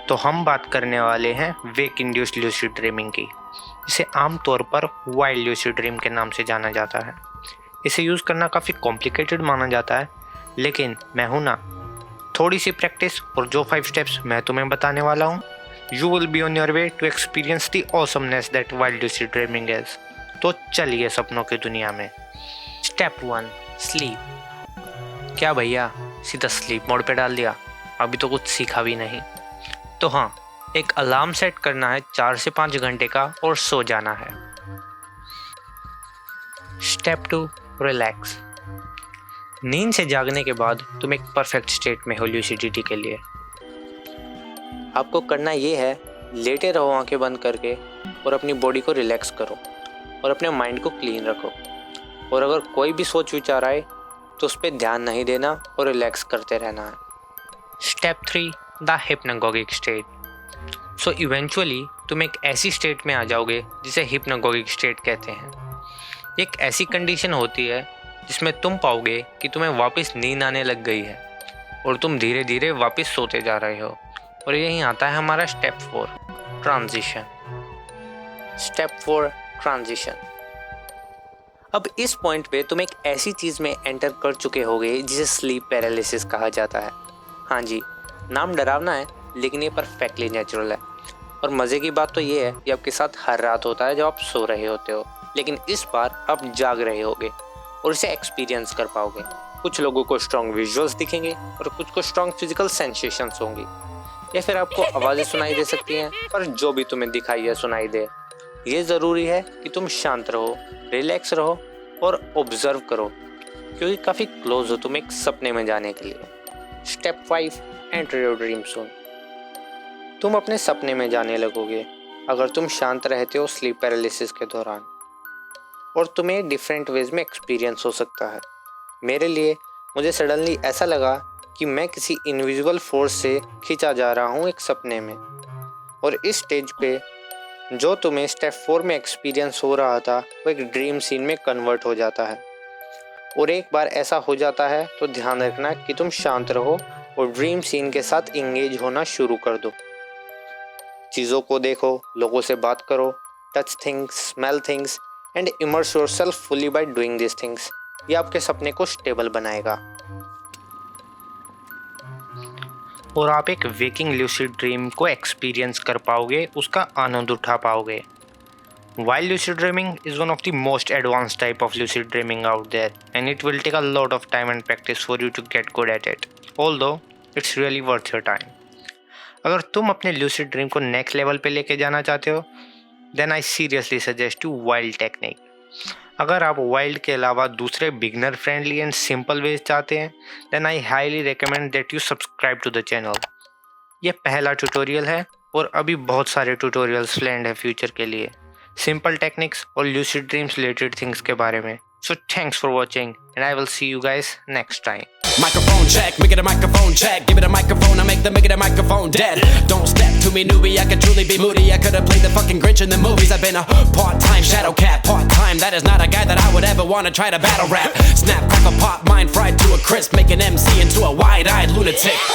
तो हम बात करने वाले हैं वेक इंड्यूस्ड ल्यूसिड ड्रीमिंग की, जिसे आमतौर पर वाइल्ड ल्यूसिड ड्रीम के नाम से जाना जाता है। इसे यूज़ करना काफ़ी कॉम्प्लिकेटेड माना जाता है, लेकिन मैं हूं ना, थोड़ी सी प्रैक्टिस और जो 5 स्टेप्स मैं तुम्हें बताने वाला हूं, you will be on your way to experience the awesomeness that wild lucid dreaming is. तो चलिए सपनों की दुनिया में। Step 1, sleep. क्या भैया सीधा स्लीप मोड पे डाल दिया? अभी तो कुछ सीखा भी नहीं। तो हाँ, एक अलार्म सेट करना है 4 से 5 घंटे का और सो जाना है। Step 2, relax. नींद से जागने के बाद तुम एक परफेक्ट स्टेट में हो ल्यूसिडिटी के लिए। आपको करना ये है, लेटे रहो आंखें बंद करके और अपनी बॉडी को रिलैक्स करो और अपने माइंड को क्लीन रखो। और अगर कोई भी सोच विचार आए तो उस पर ध्यान नहीं देना और रिलैक्स करते रहना है। Step 3, the hypnagogic state. So eventually तुम एक ऐसी स्टेट में आ जाओगे जिसे हिप्नागोगिक स्टेट कहते हैं। एक ऐसी कंडीशन होती है जिसमें तुम पाओगे कि तुम्हें वापस नींद आने लग गई है और तुम धीरे धीरे वापस सोते जा रहे हो। और यहीं आता है हमारा स्टेप 4, ट्रांजिशन। Step 4, transition. अब इस पॉइंट पे तुम एक ऐसी चीज़ में एंटर कर चुके होगे जिसे स्लीप पैरालिसिस कहा जाता है। हाँ जी, नाम डरावना है लेकिन ये परफेक्टली नेचुरल है। और मज़े की बात तो ये है कि आपके साथ हर रात होता है जब आप सो रहे होते हो, लेकिन इस बार आप जाग रहे होगे और इसे एक्सपीरियंस कर पाओगे। कुछ लोगों को स्ट्रॉन्ग विजुअल्स दिखेंगे और कुछ को स्ट्रॉन्ग फिजिकल सेंसेशंस होंगी, या फिर आपको आवाज़ें सुनाई दे सकती हैं। पर जो भी तुम्हें दिखाई या सुनाई दे, ये ज़रूरी है कि तुम शांत रहो, रिलैक्स रहो और ऑब्जर्व करो, क्योंकि काफ़ी क्लोज हो तुम एक सपने में जाने के लिए। Step 5, enter your dream zone. तुम अपने सपने में जाने लगोगे अगर तुम शांत रहते हो स्लीप पैरालिसिस के दौरान, और तुम्हें डिफरेंट वेज में एक्सपीरियंस हो सकता है। मेरे लिए मुझे सडनली ऐसा लगा कि मैं किसी इनविजिबल फोर्स से खींचा जा रहा हूँ एक सपने में, और इस स्टेज पे जो तुम्हें स्टेप 4 में एक्सपीरियंस हो रहा था वो एक ड्रीम सीन में कन्वर्ट हो जाता है। और एक बार ऐसा हो जाता है तो ध्यान रखना कि तुम शांत रहो और ड्रीम सीन के साथ इंगेज होना शुरू कर दो। चीज़ों को देखो, लोगों से बात करो, touch things, smell things and immerse yourself fully by doing this things. ये आपके सपने को स्टेबल बनाएगा और आप एक वेकिंग ल्यूसिड ड्रीम को एक्सपीरियंस कर पाओगे, उसका आनंद उठा पाओगे। While lucid dreaming is one of the most advanced type of lucid dreaming out there, and it will take a lot of time and practice for you to get good at it. Although it's really worth your time. अगर तुम अपने lucid dream को next level पे लेके जाना चाहते हो, then I seriously suggest you wild technique. अगर आप wild के अलावा दूसरे beginner friendly and simple ways चाहते हैं, then I highly recommend that you subscribe to the channel. ये पहला ट्यूटोरियल है और अभी बहुत सारे ट्यूटोरियल्स प्लान्ड है फ्यूचर के लिए, सिंपल टेक्निक्स और ल्यूसिड ड्रीम्स रिलेटेड थिंग्स के बारे में। So thanks for watching and I will see you guys next time. Microphone check, make it a microphone check. Give it a microphone, I make it a microphone dead. Don't step to me, newbie, I could truly be moody. I could have played the fucking Grinch in the movies. I've been a part-time shadow cat, part-time. That is not a guy that I would ever want to try to battle rap. Snap, crackle, pop, mind fried to a crisp. Make an MC into a wide-eyed lunatic.